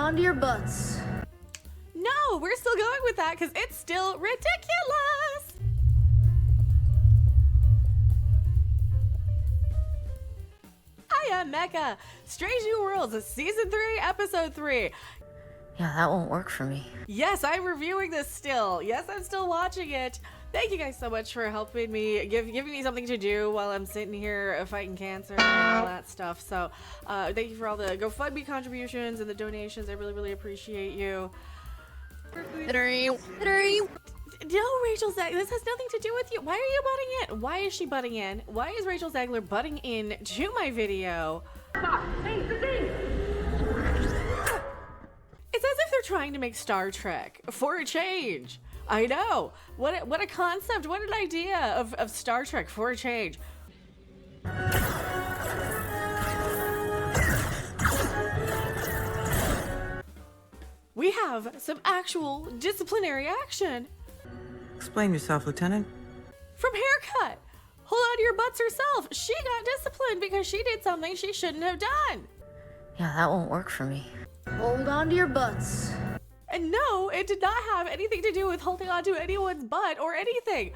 on to your butts. No, we're still going with that because it's still ridiculous. Hiya, Mecha. Strange New Worlds, Season 3, Episode 3. Yeah, that won't work for me. Yes, I'm reviewing this still. Yes, I'm still watching it. Thank you guys so much for helping me, giving me something to do while I'm sitting here fighting cancer and all that stuff. So, thank you for all the GoFundMe contributions and the donations. I really, really appreciate you. No, Rachel Zegler, this has nothing to do with you. Why are you butting in? Why is she butting in? Why is Rachel Zegler butting in to my video? It's as if they're trying to make Star Trek for a change. I know. What a concept. What an idea of Star Trek for a change. We have some actual disciplinary action. Explain yourself, Lieutenant. From Haircut. Hold on to your butts herself. She got disciplined because she did something she shouldn't have done. Yeah, that won't work for me. Hold on to your butts. And no, it did not have anything to do with holding on to anyone's butt or anything.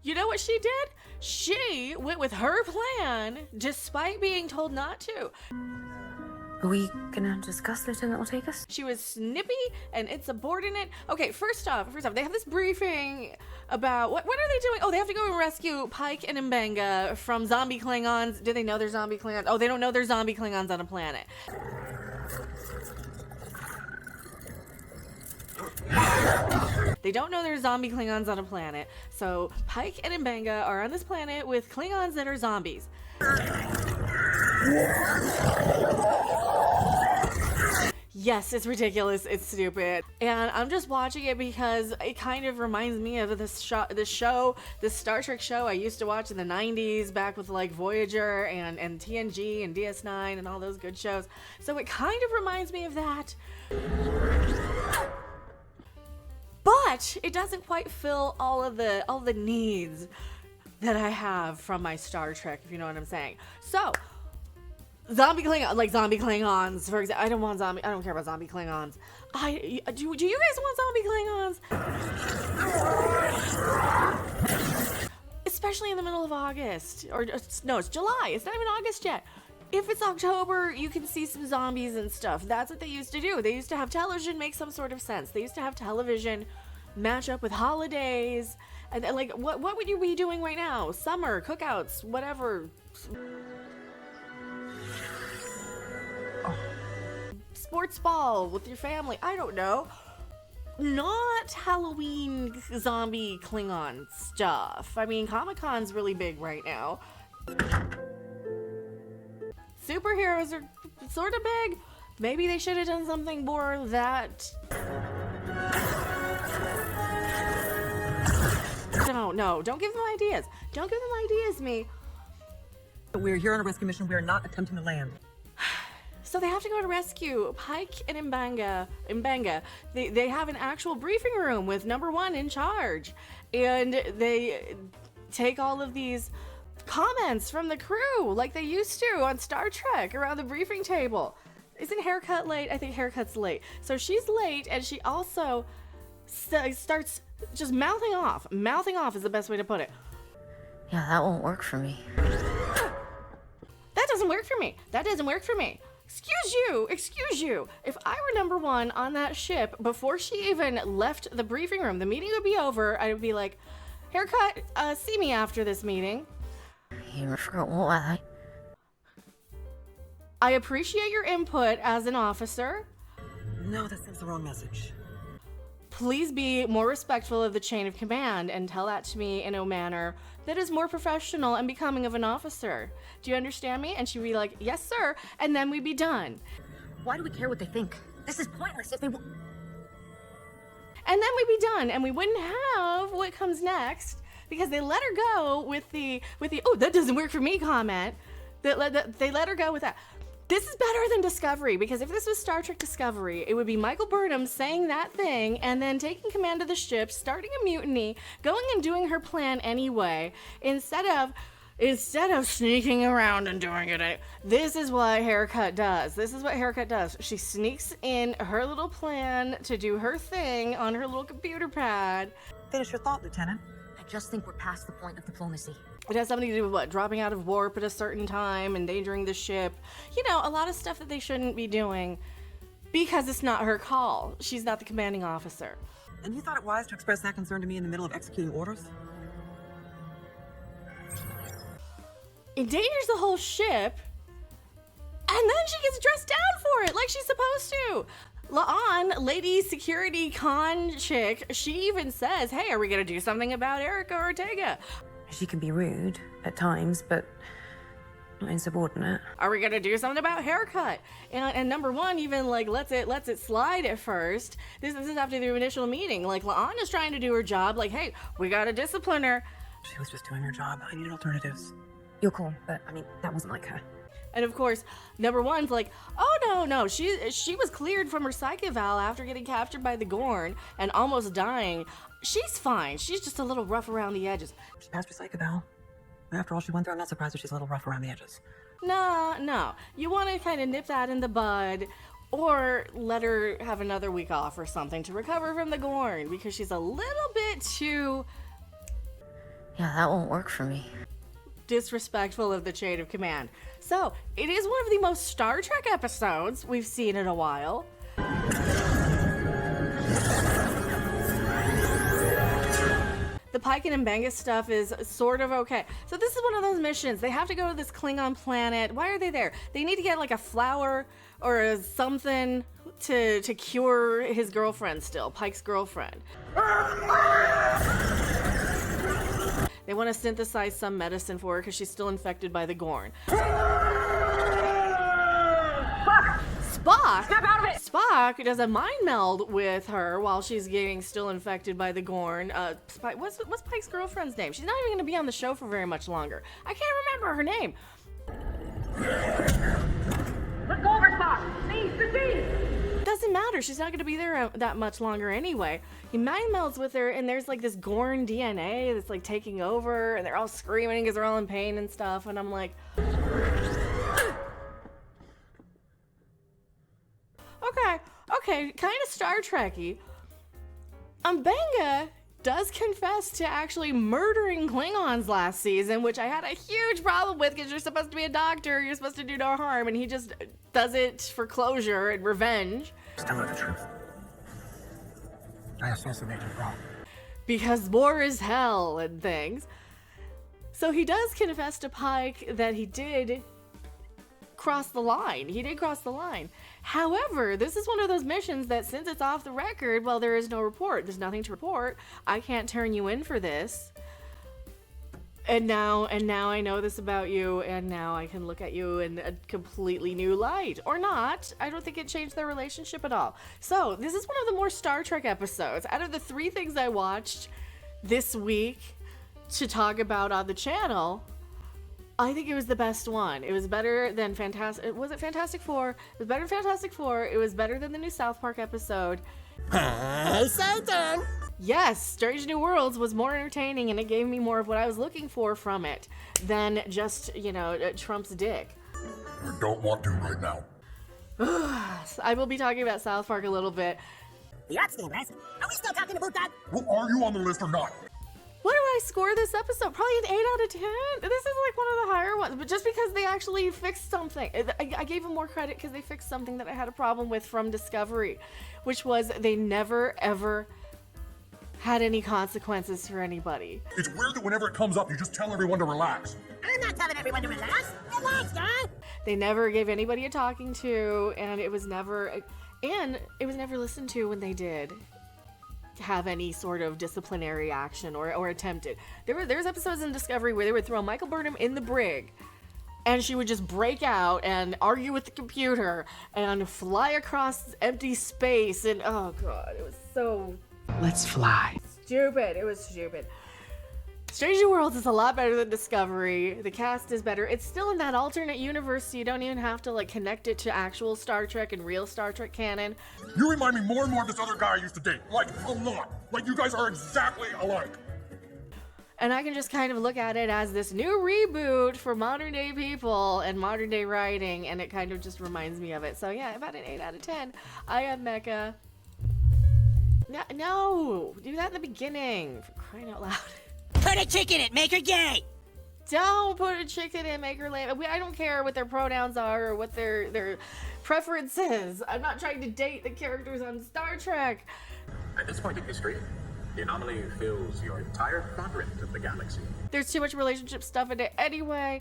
You know what she did? She went with her plan despite being told not to. Are we gonna discuss Lieutenant will take us? She was snippy and insubordinate. Okay, first off, they have this briefing about what are they doing? Oh, they have to go and rescue Pike and M'Benga from zombie Klingons. Do they know they're zombie Klingons? Oh, they don't know they're zombie Klingons on a planet. They don't know there's zombie Klingons on a planet, so Pike and M'Benga are on this planet with Klingons that are zombies. Yes, it's ridiculous, it's stupid, and I'm just watching it because it kind of reminds me of this Star Trek show I used to watch in the 90s, back with like Voyager and TNG and DS9 and all those good shows, so it kind of reminds me of that. But it doesn't quite fill all the needs that I have from my Star Trek, if you know what I'm saying. So, zombie Klingons, for example. I don't care about zombie Klingons. Do you guys want zombie Klingons? Especially in the middle of August. No, it's July. It's not even August yet. If it's October, you can see some zombies and stuff. That's what they used to do. They used to have television make some sort of sense. They used to have television match up with holidays. And like, what would you be doing right now? Summer, cookouts, whatever. Sports ball with your family. I don't know. Not Halloween zombie Klingon stuff. I mean, Comic-Con's really big right now. Superheroes are sort of big. Maybe they should have done something more that... No, don't give them ideas. Don't give them ideas, me. We're here on a rescue mission. We're not attempting to land. So they have to go to rescue Pike and M'Benga. They have an actual briefing room with number one in charge. And they take all of these comments from the crew like they used to on Star Trek around the briefing table. Isn't Haircut late? I think Haircut's late. So she's late, and she also starts just mouthing off. Mouthing off is the best way to put it. Yeah, that won't work for me. That doesn't work for me. That doesn't work for me. Excuse you. If I were number one on that ship before she even left the briefing room, the meeting would be over. I would be like, Haircut, see me after this meeting. You forgot what? I appreciate your input as an officer. No, that sends the wrong message. Please be more respectful of the chain of command and tell that to me in a manner that is more professional and becoming of an officer. Do you understand me? And she'd be like, yes, sir. And then we'd be done. Why do we care what they think? This is pointless if they... And then we'd be done, and we wouldn't have what comes next because they let her go with the oh, that doesn't work for me comment. They let her go with that. This is better than Discovery, because if this was Star Trek Discovery, it would be Michael Burnham saying that thing and then taking command of the ship, starting a mutiny, going and doing her plan anyway, instead of Instead of sneaking around and doing it, this is what Haircut does. This is what Haircut does. She sneaks in her little plan to do her thing on her little computer pad. Finish your thought, Lieutenant. I just think we're past the point of diplomacy. It has something to do with what? Dropping out of warp at a certain time, endangering the ship. You know, a lot of stuff that they shouldn't be doing because it's not her call. She's not the commanding officer. And you thought it wise to express that concern to me in the middle of executing orders? Endangers the whole ship, and then she gets dressed down for it like she's supposed to. La'an, lady security con chick, she even says, hey, are we gonna do something about Erica Ortega? She can be rude at times, but not insubordinate. Are we gonna do something about Haircut? And number one even like lets it slide at first. This is after the initial meeting. Like La'an is trying to do her job, like, hey, we gotta discipline her. She was just doing her job. I needed alternatives. You're cool, but I mean, that wasn't like her. And of course, number one's like, oh no, she was cleared from her psych eval after getting captured by the Gorn and almost dying. She's fine. She's just a little rough around the edges. She passed her psych eval. After all she went through, I'm not surprised if she's a little rough around the edges. No. You want to kind of nip that in the bud, or let her have another week off or something to recover from the Gorn, because she's a little bit too Yeah, that won't work for me. disrespectful of the chain of command. So, it is one of the most Star Trek episodes we've seen in a while. The Pike and M'Benga stuff is sort of okay. So this is one of those missions. They have to go to this Klingon planet. Why are they there? They need to get like a flower or something to cure his girlfriend still, Pike's girlfriend. They want to synthesize some medicine for her because she's still infected by the Gorn. Spock! Snap out of it! Spock does a mind meld with her while she's getting still infected by the Gorn. What's Pike's girlfriend's name? She's not even going to be on the show for very much longer. I can't remember her name. Let's go over, Spock! Cease to cease! Doesn't matter. She's not going to be there that much longer anyway. He mind melds with her, and there's like this Gorn DNA that's like taking over, and they're all screaming because they're all in pain and stuff. And I'm like, okay, kind of Star Trek-y. M'Benga does confess to actually murdering Klingons last season, which I had a huge problem with because you're supposed to be a doctor, you're supposed to do no harm, and he just does it for closure and revenge. Just tell her the truth. I assassinated Rob. Because war is hell and things. So he does confess to Pike that he did cross the line. He did cross the line. However, this is one of those missions that since it's off the record, well, there is no report. There's nothing to report. I can't turn you in for this. And now I know this about you, and now I can look at you in a completely new light. Or not. I don't think it changed their relationship at all. So, this is one of the more Star Trek episodes. Out of the 3 things I watched this week to talk about on the channel, I think it was the best one. It was better than Fantastic... Was it Fantastic Four? It was better than Fantastic Four. It was better than the new South Park episode. Hey, Satan! Yes, Strange New Worlds was more entertaining, and it gave me more of what I was looking for from it than just, Trump's dick. I don't want to right now. I will be talking about South Park a little bit. The art steamers? Are we still talking about that? Well, are you on the list or not? What do I score this episode? Probably an 8 out of 10. This is like one of the higher ones, but just because they actually fixed something. I gave them more credit because they fixed something that I had a problem with from Discovery, which was they never, ever had any consequences for anybody. It's weird that whenever it comes up, you just tell everyone to relax. I'm not telling everyone to relax. Relax, guy. They never gave anybody a talking to, and it was never listened to when they did have any sort of disciplinary action or attempted. There's episodes in Discovery where they would throw Michael Burnham in the brig, and she would just break out and argue with the computer and fly across empty space, and oh god, it was so Let's fly. stupid. It was stupid. Strange New Worlds is a lot better than Discovery. The cast is better. It's still in that alternate universe, so you don't even have to connect it to actual Star Trek and real Star Trek canon. You remind me more and more of this other guy I used to date. Like, a lot. Like, you guys are exactly alike. And I can just kind of look at it as this new reboot for modern day people and modern day writing, and it kind of just reminds me of it. So yeah, about an 8 out of 10. I am Mecha. No, do that in the beginning, for crying out loud. Put a chick in it, make her gay. Don't put a chick in it, make her lame. I don't care what their pronouns are or what their preferences. I'm not trying to date the characters on Star Trek. At this point in history, the anomaly fills your entire quadrant of the galaxy. There's too much relationship stuff in it anyway.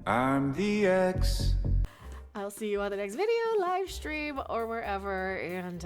I'm the X. I'll see you on the next video, live stream, or wherever, and